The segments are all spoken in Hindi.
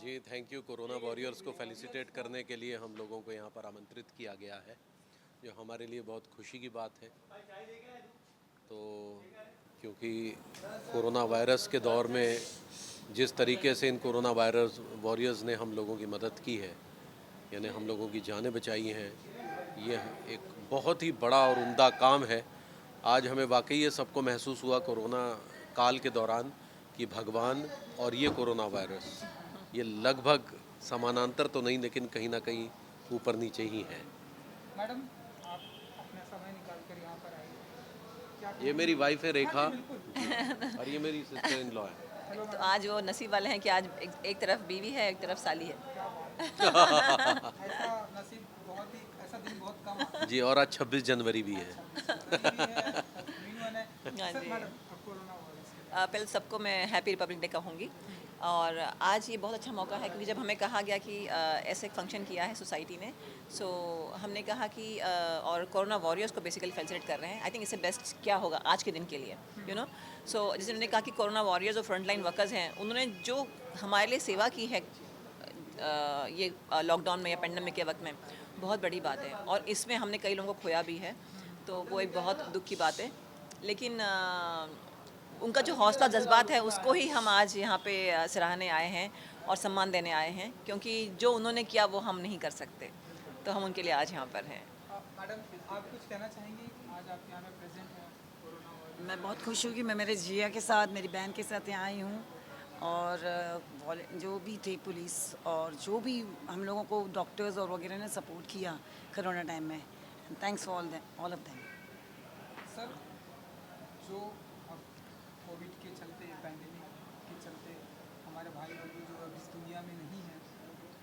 Ji, thank you. Corona warriors को फेलिसिटेट करने के लिए हम लोगों को यहाँ पर आमंत्रित किया गया है, जो हमारे लिए बहुत खुशी की बात है। तो क्योंकि कोरोना वायरस के दौर में जिस तरीके से इन कोरोना वायरस वॉरियर्स ने हम लोगों की मदद की है, यानी हम लोगों की जानें बचाई हैं, ये एक बहुत ही बड़ा और उम्दा काम है। आज हमें वाकई ये सबको महसूस हुआ कोरोना काल के दौरान कि भगवान और ये कोरोना वायरस ये लगभग समानांतर तो नहीं, लेकिन कहीं ना कहीं ऊपर नीचे ही हैं। मैडम, आप अपना समय निकाल कर यहाँ पर आए, क्या ये कहेंगी? मेरी वाइफ है हाँ जी, रेखा बिल्कुल। जी, और ये मेरी सिस्टर इन लॉ है। हेलो तो मैडम, आज वो नसीब वाले हैं कि आज एक तरफ बीवी है, एक तरफ साली है। क्या बात है। ऐसा नसीब बहुत ही ऐसा दिन बहुत कम आता है। जी, और आज 26 जनवरी भी आज है। 26 जनवरी भी है, न्यू ईयर है। हाँ सर जी। मैडम, कोरोना वायरस के बारे पहले सबको मैं हैप्पी रिपब्लिक डे कहूँगी। और आज ये बहुत अच्छा मौका है क्योंकि जब हमें कहा गया कि ऐसे एक फंक्शन किया है सोसाइटी ने, सो हमने कहा कि और कोरोना वॉरियर्स को बेसिकली फेलिसिटेट कर रहे हैं। आई थिंक इससे बेस्ट क्या होगा आज के दिन के लिए, यू नो। सो जैसे उन्होंने कहा कि कोरोना वॉरियर्स और फ्रंटलाइन वर्कर्स हैं, उन्होंने जो हमारे लिए सेवा की है ये लॉकडाउन में या पेंडेमिक के वक्त में, बहुत बड़ी बात है। और इसमें हमने कई लोगों को खोया भी है, तो वो एक बहुत दुख की बात है। लेकिन उनका जो हौसला जज्बात है उसको ही हम आज यहाँ पे सराहने आए हैं और सम्मान देने आए हैं, क्योंकि जो उन्होंने किया वो हम नहीं कर सकते, तो हम उनके लिए आज यहाँ पर हैं। मैडम, आप कुछ कहना चाहेंगी? आज आप यहाँ में प्रेजेंट हैं कोरोना वायरस। मैं बहुत खुश हूँ कि मैं मेरे जिया के साथ, मेरी बहन के साथ यहाँ आई हूँ। और जो भी थे पुलिस और जो भी हम लोगों को डॉक्टर्स और वगैरह ने सपोर्ट किया कोरोना टाइम में, thanks for all of them. Sir, जो अब कोविड के चलते, पैंडेमिक के चलते हमारे भाई बहन जो अब इस दुनिया में नहीं है,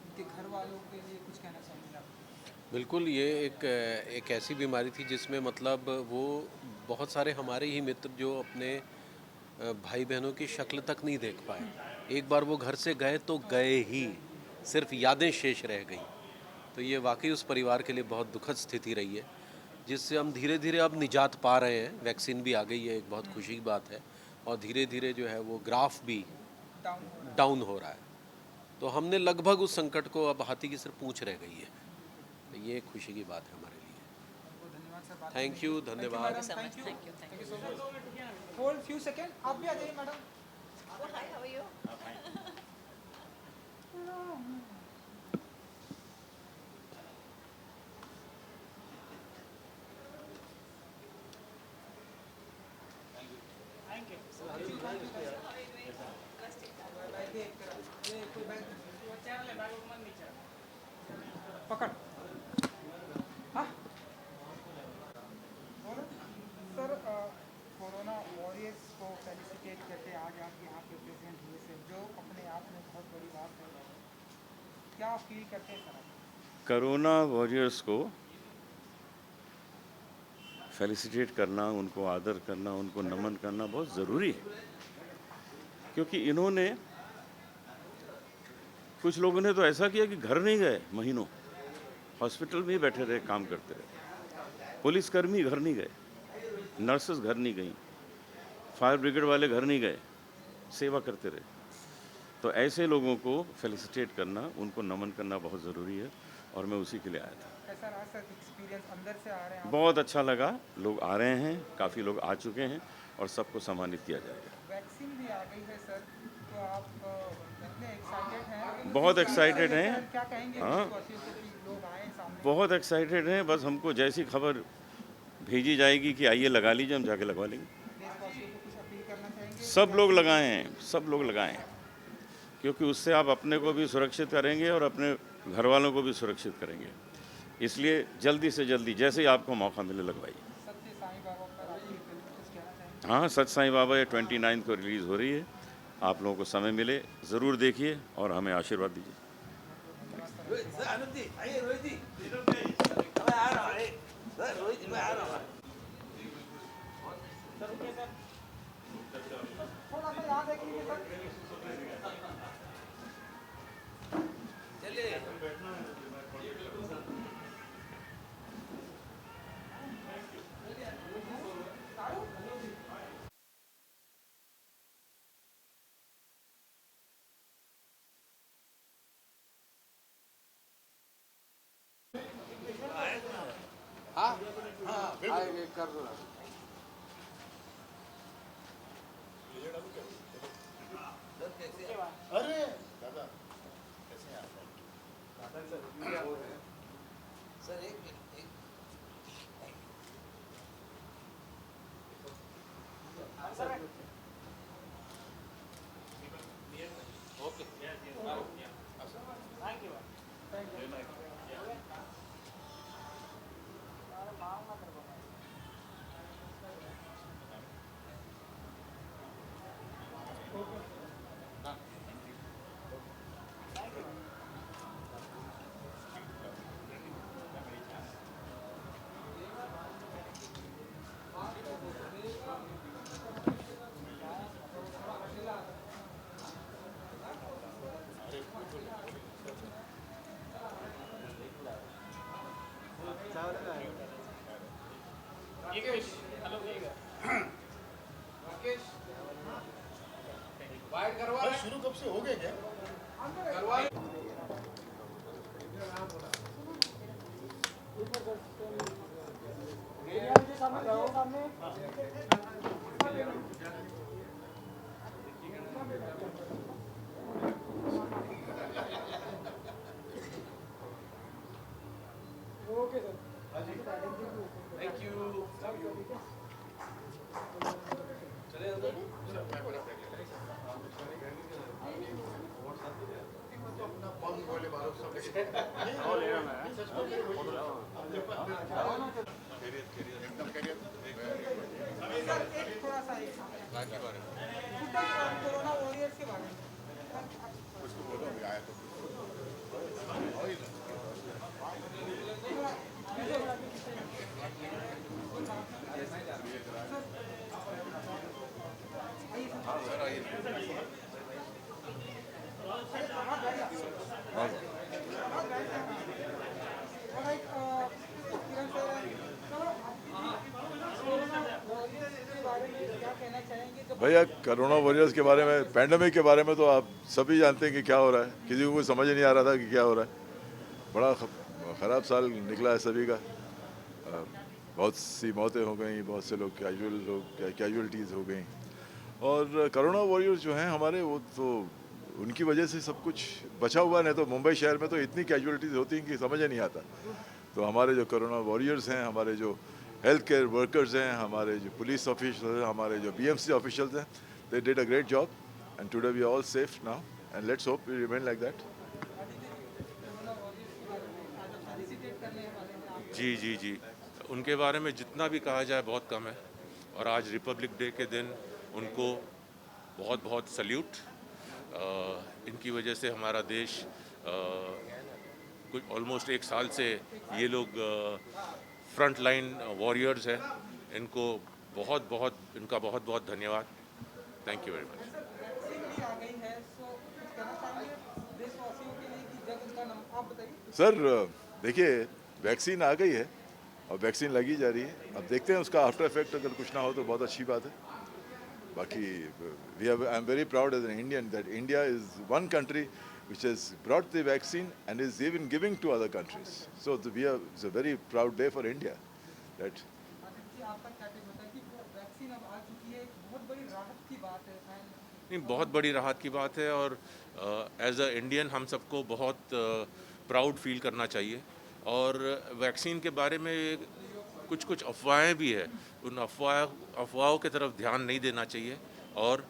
उनके घर वालों के लिए कुछ कहना चाहेंगे आप? बिल्कुल, ये एक ऐसी बीमारी थी जिसमें मतलब वो बहुत सारे हमारे ही मित्र जो अपने भाई बहनों की शक्ल तक नहीं देख पाए। एक बार वो घर से गए तो गए ही, सिर्फ यादें शेष रह गई। तो ये वाकई उस परिवार के लिए बहुत दुखद स्थिति रही है, जिससे हम धीरे धीरे अब निजात पा रहे हैं। वैक्सीन भी आ गई है, एक बहुत खुशी की बात है। और धीरे धीरे जो है वो ग्राफ भी डाउन हो रहा है। डाउन हो रहा है। तो हमने लगभग उस संकट को, अब हाथी की सिर्फ पूंछ रह गई है। तो ये एक खुशी की बात है हमारे लिए। बहुत धन्यवाद सर, बात करने थैंक के यू, लिए। धन्यवाद। Thank you so much. Thank Thank you. You so much. Hold few second, आप भी आ जाइए madam. Hi, how are you? पकड़। हाँ बोलो सर, कोरोना वॉरियर्स को फेलिसिटेट करके आज आप यहाँ पे प्रेजेंट हुए सर, जो अपने आप में बहुत बड़ी बात है। क्या फील करते हैं सर आप? करोना वॉरियर्स को फेलिसिटेट करना, उनको आदर करना, उनको नमन करना बहुत ज़रूरी है, क्योंकि इन्होंने, कुछ लोगों ने तो ऐसा किया कि घर नहीं गए महीनों, हॉस्पिटल में ही बैठे रहे, काम करते रहे। पुलिसकर्मी घर नहीं गए, नर्सेस घर नहीं गई, फायर ब्रिगेड वाले घर नहीं गए, सेवा करते रहे। तो ऐसे लोगों को फेलिसिटेट करना, उनको नमन करना बहुत ज़रूरी है, और मैं उसी के लिए आया था। कैसा रहा सर एक्सपीरियंस? अंदर से आ रहे हैं आप? बहुत अच्छा लगा, लोग आ रहे हैं, काफ़ी लोग आ चुके हैं, और सबको सम्मानित किया जाएगा। वैक्सीन भी आ गई है सर, तो आप कितने एक्साइटेड हैं? बहुत एक्साइटेड हैं। सर, क्या कहेंगे हाँ। देशवासियों को कि लोग आए सामने? बहुत एक्साइटेड हैं, बस हमको जैसी खबर भेजी जाएगी कि आइए लगा लीजिए, हम जाके लगवा लेंगे। देशवासियों को कुछ अपील करना चाहेंगे? सब लोग लगाएं, सब लोग लगाएं, क्योंकि उससे आप अपने को भी सुरक्षित करेंगे और अपने घर वालों को भी सुरक्षित करेंगे। इसलिए जल्दी से जल्दी, जैसे ही आपको मौका मिले, लगवाइए। सत्य साईं बाबा पर आपकी कुछ कहना चाहेंगे? हाँ, सच साईं बाबा ये 29 को रिलीज़ हो रही है। आप लोगों को समय मिले, ज़रूर देखिए और हमें आशीर्वाद दीजिए। थोड़ा सा याद रखिए सर। शुरू कब से हो गए क्या? थोड़ा सा कोरोना वॉरियर्स के बारे में भैया कोरोना वॉरियर्स के बारे में, पैंडमिक के बारे में तो आप सभी जानते हैं कि क्या हो रहा है। किसी को कुछ समझ ही नहीं आ रहा था कि क्या हो रहा है। बड़ा ख़राब साल निकला है सभी का। बहुत सी मौतें हो गई, बहुत से लोग कैजुअलिटीज़ हो गई। और कोरोना वॉरियर्स जो हैं हमारे, वो तो उनकी वजह से सब कुछ बचा हुआ। नहीं तो मुंबई शहर में तो इतनी कैजुअलिटीज़ होती हैं कि समझ ही नहीं आता। तो हमारे जो कोरोना वॉरियर्स हैं, हमारे जो हेल्थ केयर वर्कर्स हैं, हमारे जो पुलिस ऑफिसर्स हैं, हमारे जो बीएमसी ऑफिशियल्स हैं, they did a great job and today we all safe now and let's hope we remain like that. जी जी जी, उनके बारे में जितना भी कहा जाए बहुत कम है। और आज रिपब्लिक डे के दिन उनको बहुत बहुत सल्यूट। इनकी वजह से हमारा देश कुछ ऑलमोस्ट एक साल से ये लोग फ्रंट लाइन वॉरियर्स हैं। इनको बहुत बहुत इनका बहुत बहुत धन्यवाद। Thank you very much. Sir देखिए, वैक्सीन आ गई है और वैक्सीन लगी जा रही है। अब देखते हैं उसका आफ्टर इफेक्ट अगर कुछ ना हो तो बहुत अच्छी बात है। बाकी I am very proud as an Indian that India is one country which has brought the vaccine and is even giving to other countries. So it's a very proud day for India. That नहीं, बहुत बड़ी राहत की बात है। और एज अ इंडियन हम सबको बहुत प्राउड फील करना चाहिए। और वैक्सीन के बारे में कुछ कुछ अफवाहें भी है, उन अफवाहों की तरफ ध्यान नहीं देना चाहिए। और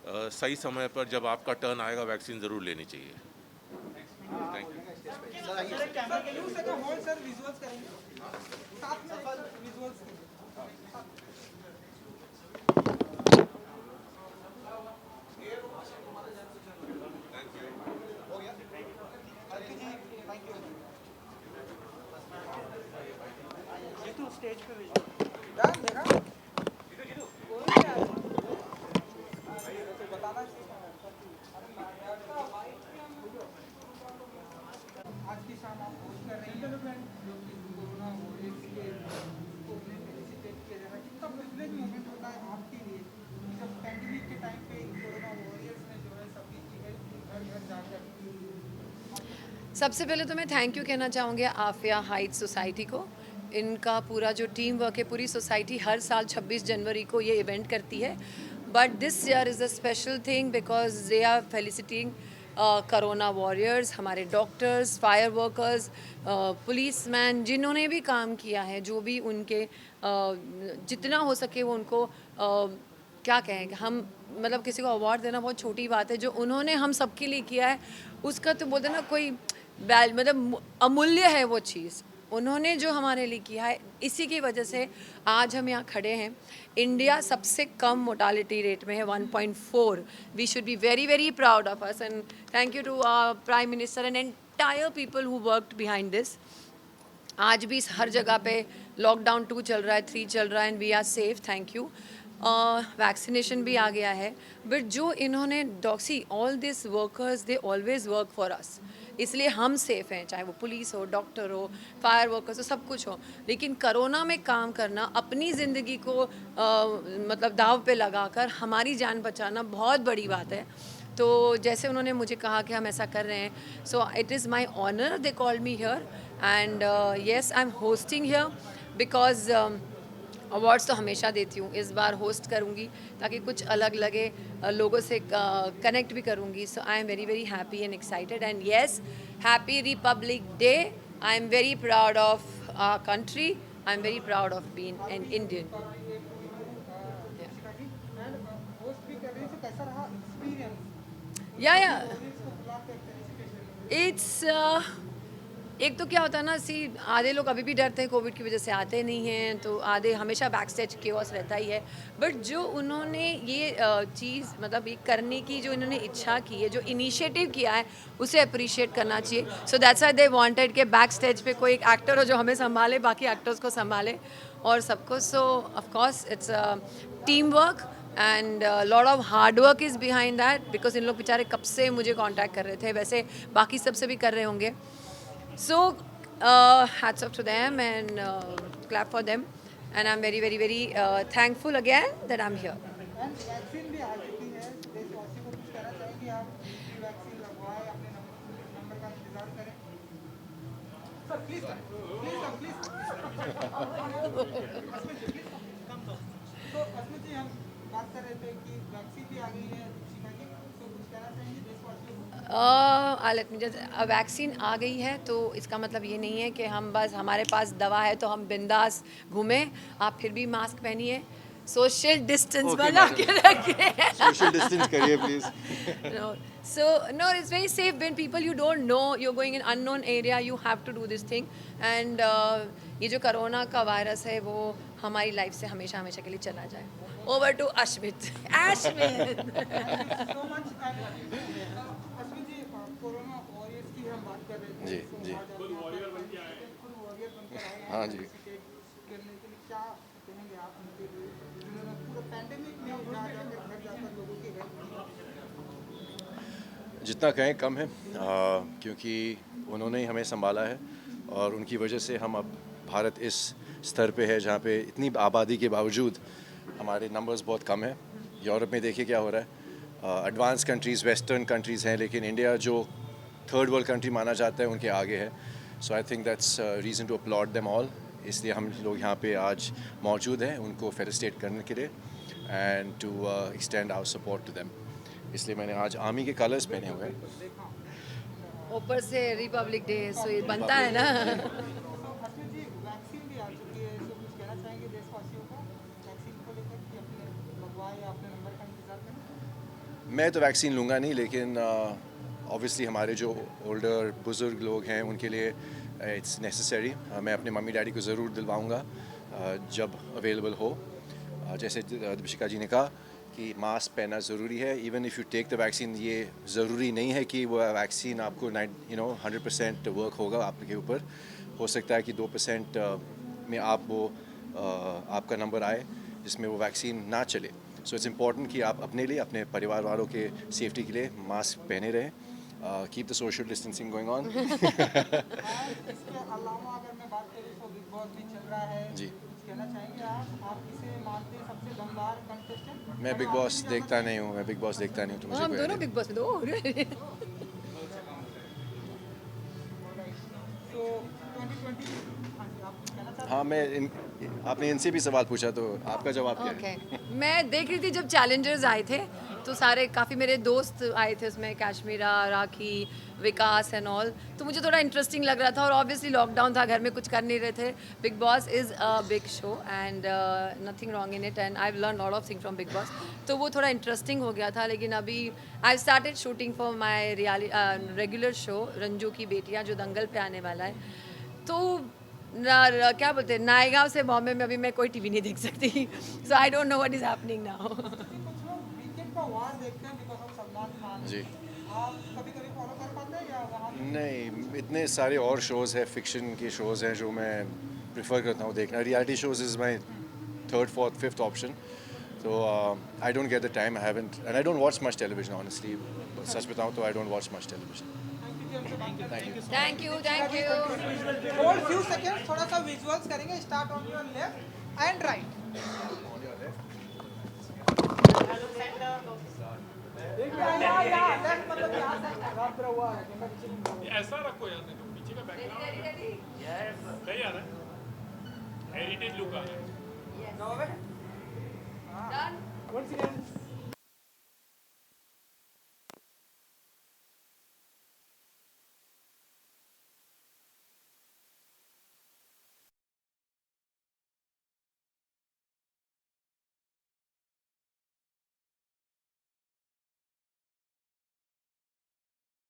सही समय पर जब आपका टर्न आएगा वैक्सीन ज़रूर लेनी चाहिए। Thank you. स्टेज पे बताना आज की शाम आप होस्ट कर रही हैं जो कि कोरोना वॉरियर्स के को फेलिसिटेट किया जा रहा है। कितना प्रिविलेज मोमेंट होता है आपके लिए जब पैंडेमिक के टाइम पे कोरोना वॉरियर्स ने जो है सभी की हेल्प घर घर जाकर। सबसे पहले तो मैं थैंक यू कहना चाहूँगी आफिया हाइट्स सोसाइटी को। इनका पूरा जो टीम वर्क है, पूरी सोसाइटी हर साल 26 जनवरी को ये इवेंट करती है, but this year is a special thing because they are felicitating corona warriors, हमारे डॉक्टर्स, फायर वर्कर्स, पुलिसमैन, जिन्होंने भी काम किया है, जो भी उनके जितना हो सके वो उनको क्या कहें, हम मतलब किसी को अवार्ड देना बहुत छोटी बात है, जो उन्होंने हम सबके लिए किया है उसका तो बोलते ना कोई मतलब अमूल्य है वो चीज़, उन्होंने जो हमारे लिए किया है, इसी की वजह से आज हम यहाँ खड़े हैं। इंडिया सबसे कम मोर्टालिटी रेट में है 1.4। We should be very very proud of us and thank you to prime minister and entire people who worked behind this. आज भी हर जगह पे लॉकडाउन 2 चल रहा है, 3 चल रहा है and we are safe, thank you. Vaccination भी आ गया है, बट जो इन्होंने डॉक्सी all this workers they always work for us, इसलिए हम सेफ़ हैं, चाहे वो पुलिस हो, डॉक्टर हो, फायर वर्कर्स हो, सब कुछ हो। लेकिन कोरोना में काम करना, अपनी ज़िंदगी को मतलब दाव पे लगाकर हमारी जान बचाना बहुत बड़ी बात है। तो जैसे उन्होंने मुझे कहा कि हम ऐसा कर रहे हैं, so it is my honour, they called me here and yes I am hosting here because awards तो हमेशा देती हूँ, इस बार होस्ट करूँगी ताकि कुछ अलग लगे, लोगों से कनेक्ट भी करूँगी। So I am very very happy and excited and yes, happy Republic Day. I am very proud of our country, I am very proud of being an Indian. Yeah it's एक तो क्या होता है ना, आधे लोग अभी भी डरते हैं, कोविड की वजह से आते नहीं हैं, तो आधे हमेशा बैक स्टेज केओस रहता ही है, बट जो उन्होंने ये चीज़ मतलब ये करने की जो इन्होंने इच्छा की है, जो इनिशिएटिव किया है, उसे अप्रिशिएट करना चाहिए। So that's why they wanted कि बैक स्टेज पे कोई एक एक्टर हो जो हमें संभाले, बाकी एक्टर्स को संभाले और सबको। सो of course its team work and lot of hard work is behind that, because in लोग बेचारे कब से मुझे कॉन्टैक्ट कर रहे थे, वैसे बाकी सबसे भी कर रहे होंगे। So hats off to them and clap for them, and I'm very very very thankful again that I'm here. Vaccine भी आ चुकी है, देशवासियों को कुछ कहना चाहेंगे आप? वैक्सीन लगवाएं, अपने नंबर का इंतजार करें। सर प्लीज तो अस्मित जी, हम बात कर रहे थे कि वैक्सीन भी आ गई है, शिखा जी, तो कुछ कहना चाहेंगे देशवासियों को? वैक्सीन आ गई है तो इसका मतलब ये नहीं है कि हम बस हमारे पास दवा है तो हम बिंदास घूमें। आप फिर भी मास्क पहनिए, सोशल डिस्टेंस बना के रखिए। सोशल डिस्टेंस करिए please. No, it's very safe when people you don't know, you're going in unknown area, you have to do this thing. And ये जो कोरोना का वायरस है वो हमारी लाइफ से हमेशा हमेशा के लिए चला जाए। Over to Ashmit. Ashmit. so much Asmit ji, corona warriors की हम बात कर रहे थे। जी, जी। खुद वॉरियर बन के आए हैं, हाँ जी। करने के लिए क्या कहेंगे आप उनके लिए, जिन्होंने पूरा पैंडेमिक में जाकर घर जाकर लोगों की हेल्प की? जितना कहें कम है, क्योंकि उन्होंने ही हमें संभाला है और उनकी वजह से हम अब भारत इस स्तर पे है जहाँ पे इतनी आबादी के बावजूद हमारे नंबर्स बहुत कम है। यूरोप में देखिए क्या हो रहा है, एडवांस कंट्रीज़, वेस्टर्न कंट्रीज़ हैं, लेकिन इंडिया जो थर्ड वर्ल्ड कंट्री माना जाता है उनके आगे है। So I think that's reason to upload them all. इसलिए हम लोग यहाँ पे आज मौजूद हैं उनको फेलिसिटेट करने के लिए and to extend our support to them. इसलिए मैंने आज आर्मी के कलर्स पहने हुए हैं। ऊपर से रिपब्लिक डे, सो ये बनता है ना। अस्मित जी, वैक्सीन भी आ चुकी है, तो कुछ कहना चाहेंगे देशवासियों को वैक्सीन को लेकर कि अपने लगवाएं या अपने नंबर का इंतजार करें? मैं तो वैक्सीन लूँगा नहीं, लेकिन ऑब्वियसली हमारे जो ओल्डर बुज़ुर्ग लोग हैं उनके लिए इट्स नेसेसरी। मैं अपने मम्मी डैडी को ज़रूर दिलवाऊँगा जब अवेलेबल हो। जैसे दीपिका जी ने कहा कि मास्क पहनना ज़रूरी है। Even if you take the vaccine, ये ज़रूरी नहीं है कि वो वैक्सीन आपको 100% वर्क होगा आपके ऊपर। हो सकता है कि 2% में आपका नंबर आए जिसमें वो वैक्सीन ना चले। सो इट्स इम्पॉर्टेंट कि आप अपने लिए, अपने परिवार वालों के सेफ्टी के लिए मास्क पहने रहें। Keep the social distancing going on. इसके अलावा अगर मैं बात करूँ तो बिग बॉस भी चल रहा है जी। कुछ कहना चाहेंगे आप किसे मानते हैं सबसे दमदार कंटेस्टेंट? मैं बिग बॉस देखता नहीं हूँ, मैं बिग बॉस देखता नहीं हूँ, तो मुझे हम कोई दोनों idea बिग बॉस में दो। तो 2020, हाँ जी, आप कुछ कहना चाहते हैं? हाँ आपने इनसे भी सवाल पूछा तो आपका जवाब क्या है? ओके मैं देख रही थी जब चैलेंजर्स आए थे तो सारे काफ़ी मेरे दोस्त आए थे उसमें, काश्मीरा, राखी, विकास एंड ऑल, तो मुझे थोड़ा इंटरेस्टिंग लग रहा था और ऑब्वियसली लॉकडाउन था, घर में कुछ कर नहीं रहे थे. Big boss is a big show and nothing wrong in it and I have learn lot of thing from big boss, तो वो थोड़ा इंटरेस्टिंग हो गया था. लेकिन अभी I started shooting for my regular show Ranju की बेटियाँ जो दंगल पे आने वाला है. तो क्या बोलते हैं, नायगांव से बॉम्बे में अभी मैं कोई टीवी नहीं देख सकती, so I don't know what is happening now. कुछ लोग वीकेंड पर वार देखते हैं बिकॉज ऑफ सलमान खान. जी आप कभी कभी फॉलो कर पाते हैं या वहाँ नहीं, इतने सारे और शोज़ हैं, फिक्शन के शोज़ हैं जो मैं प्रेफर करता हूँ देखना. Reality shows is my third fourth fifth option. तो I don't get the time, I haven't and I don't watch much television honestly. सच बताऊँ तो I don't watch much television. Thank you. Hold few seconds, थोड़ा सा विजुअल्स करेंगे. Start on your left and right. Left मतलब यहाँ से रब हुआ है. ऐसा रखो यार, नहीं तो पीछे का बैकग्राउंड सही आ रहा है, हेरिटेज लुक आ रहा है. Once again.